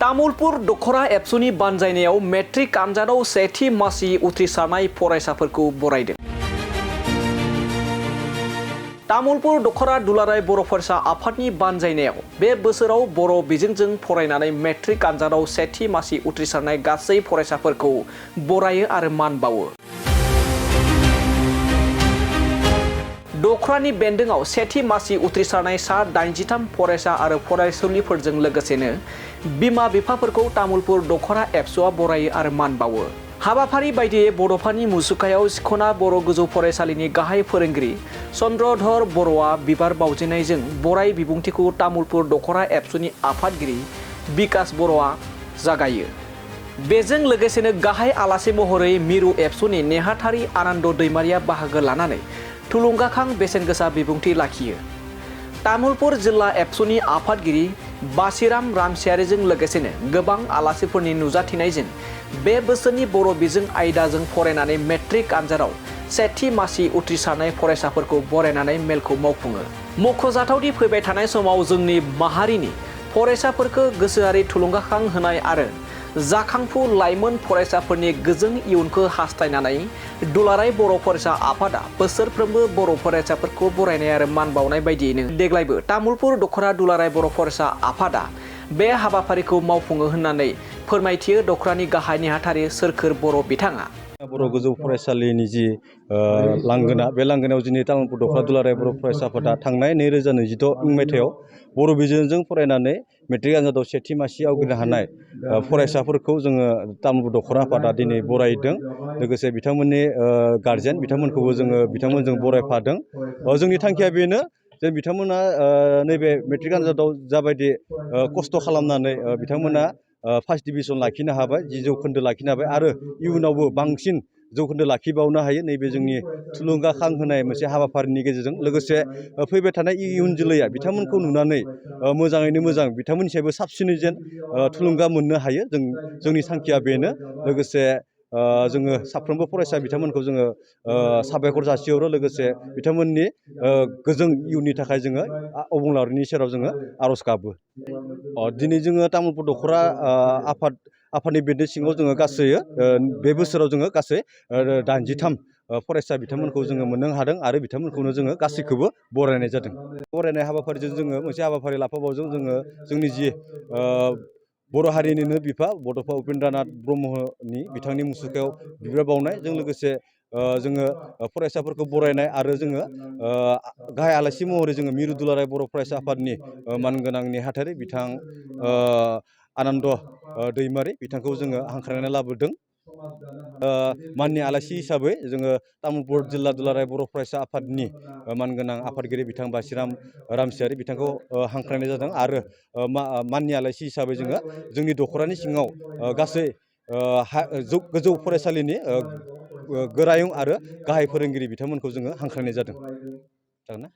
तामुलपुर दख'रा एबसुनि बानजायनायाव मेट्रिक आनजादाव सेथि मासि उथ्रिसारनाय फरायसाफोरखौ बरायदों। तामुलपुर दख'रा दुलाराय बर' फरायसा आफादनि बानजायनायाव बे बोसोराव बर' बिजोंजों फरायनानै मेट्रिक आनजादाव सेथि मासि उथ्रिसारनाय गासै फरायसाफोरखौ बरायो आरो मान बावो। दख'रानि बेन्दोंआव सेथि मासि उथ्रिसारनाय सा 83 फरायसा आरो फरायसुलिफोरजों लोगोसेनो बिमा बिफाफोरखौ तामुलपुर दख'रा एबसुआ बरायो आरो मान बावो। हाबाफारि बायदियै बड'फानि मुसुखायाव सिखना बर' गोजौ फरायसालिनि गाहाय फोरोंगिरि चन्द्रधर बर'आ बिबार बावजेननायजों बराय बिबुंथिखौ तामुलपुर दख'रा एबसुनि आफादगिरि बिकास बर'आ जागायो। बेजों लोगोसेनो गाहाय आलासि महरै मिरु एबसुनि नेहाथारि आनन्द दैमारिया बाहागो लानानै थुलुंगाखां बेसेनगोसा बिबुंथि लाखियो। तामुलपुर जिल्ला एबसुनि आफादगिरि बासिराम रामसियारिजों लोगोसेनो गोबां आलासिफोरनि नुजाथिनायजों बे बोसोरनि बर' बिजों आयदाजों फरायनानै मेट्रिक आनजादाव सेथि मासि उथ्रिसारनाय फरायसाफोरखौ बरायनानै मेलखौ मावफुङो। मख'जाथावदि फैबाय थानाय समाव जोंनि माहारिनि फरायसाफोरखौ गोसोआरि थुलुंगाखां होनाय आरो जाखांफु लाइमोन फरायसाफोरनि गोजों इयुनखौ हास्थायनानै दुलाराय बर' फरायसा आफादा बोसोरफ्रोमबो बर' फरायसाफोरखौ बरायनाय आरो मान बावनाय बायदियैनो देग्लायबो तामुलपुर दख'रा दुलाराय बर' फरायसा आफादा बे हाबाफारिखौ मावफुङो होननानै फोरमायथियो दख'रानि गाहाय नेहाथारि सोरखोर बर' बिथाङा। बर' गोजौ फरायसालिनि जि लांगोना बे लांगोनायाव जोंनि तामुलपुर दख'रा दुलाराय बर' फरायसा आफादा थांनाय 2026 मायथाइयाव बर' बिजोंजों फरायनानै मेट्रिक आनजादाव सेथि मासि आवग्रिनो हानाय फरायसाफोरखौ जोङो तामुलपुर दख'रा आफादा दिनै बरायदों। लोगोसे बिथांमोननि गारजेन बिथांमोनखौबो जोङो बिथांमोनजों बरायफादों। जोंनि थांखिया बेनो जे बिथांमोना नैबे मेट्रिक आनजादाव जाबायदि खस्थ' खालामनानै बिथांमोना फार्स्ट डिभिजन लाखिनो हाबाय, 10 जौखोन्दो लाखिनो हाबाय आरो इयुनावबो बांसिन जौखोन्दो लाखिबावनो हायो। नैबे जोंनि थुलुंगाखां होनाय मोनसे हाबाफारिनि गेजेरजों लोगोसे फैबाय थानाय इयुन जोलैया बिथांमोनखौ नुनानै मोजाङैनो मोजां बिथांमोननिसायबो साबसिनै जेन थुलुंगा मोननो हायो। जोंनि थांखिया बेनो। लोगोसे जोङो साफ्रोमबो फरायसा बिथांमोनखौ जोङो साबायखर जासिहरो। लोगोसे बिथांमोननि गोजों इयुननि थाखाय जोङो अबंलावरिनि सेराव जोङो आर'ज गाबो। दिनै जोङो तामुलपुर दख'रा आफादनि बेन्दों सिङाव जोङो गासै बे बोसोराव जोङो गासै 83 फरायसा बिथांमोनखौ जोङो मोननो हादों आरो बिथांमोनखौनो जोङो गासैखौबो बरायनाय जादों। बरायनाय हाबाफारिजों जोङो मोनसे हाबाफारि लाफाबावजों जोङो जोंनि जि बर' हारिनिनो बिफा बड'फा उपेन्द्रनाथ ब्रह्मनि बिथांनि मुसुखायाव बिबार बावनायजों लोगोसे जोङो फरायसाफोरखौ बरायनाय आरो जोङो गाहाय आलासि महरै जोङो मिरु दुलाराय बर' फरायसा आफादनि मानगोनां नेहाथारि बिथां आनन्द दैमारि बिथांखौ जोङो हांख्रायनानै लाबोदों। माननि आलासि हिसाबै जोङो तामुलपुर जिल्ला दुलाराय बर' फरायसा आफादनि मानगोनां आफादगिरि बिथां बासिराम रामसियारि बिथांखौ हांख्रायनाय जादों आरो माननि आलासि हिसाबै जोङो जोंनि दख'रानि सिङाव गासै गोजौ फरायसालिनि गोरायुं आरो गाहाय फोरोंगिरि बिथांमोनखौ जोङो हांख्रायनाय जादों। जागोन ना?